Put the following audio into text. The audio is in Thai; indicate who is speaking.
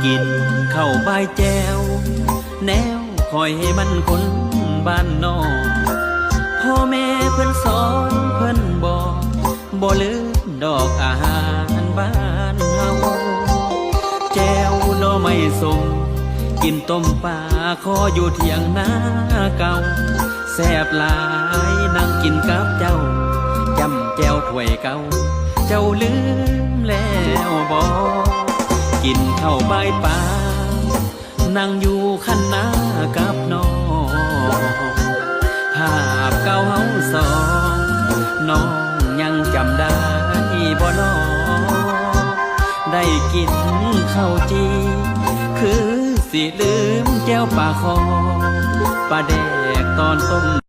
Speaker 1: กินข้าวใบแจวแนวคอยให้มันคนบ้านนอกพ่อแม่เพิ่นสอนเพิ่นบอกบ่ลืมดอกอาหารบ้านเฮาแจวหน่อไม้ส้มกินต้มปลาคออยู่เถียงนาเก่าแซ่บหลายนั่งกินกับเจ้าจำแจวถ้วยเก่าเจ้าลืมแล้วบ่กินข้าวใบปลานั่งอยู่คันนากับน้องภาพเก่าเฮาสองน้องยังจำได้บ่น้อได้กินข้าวจีคือสิลืมแก้วปลาคอปลาแดกตอนต้ม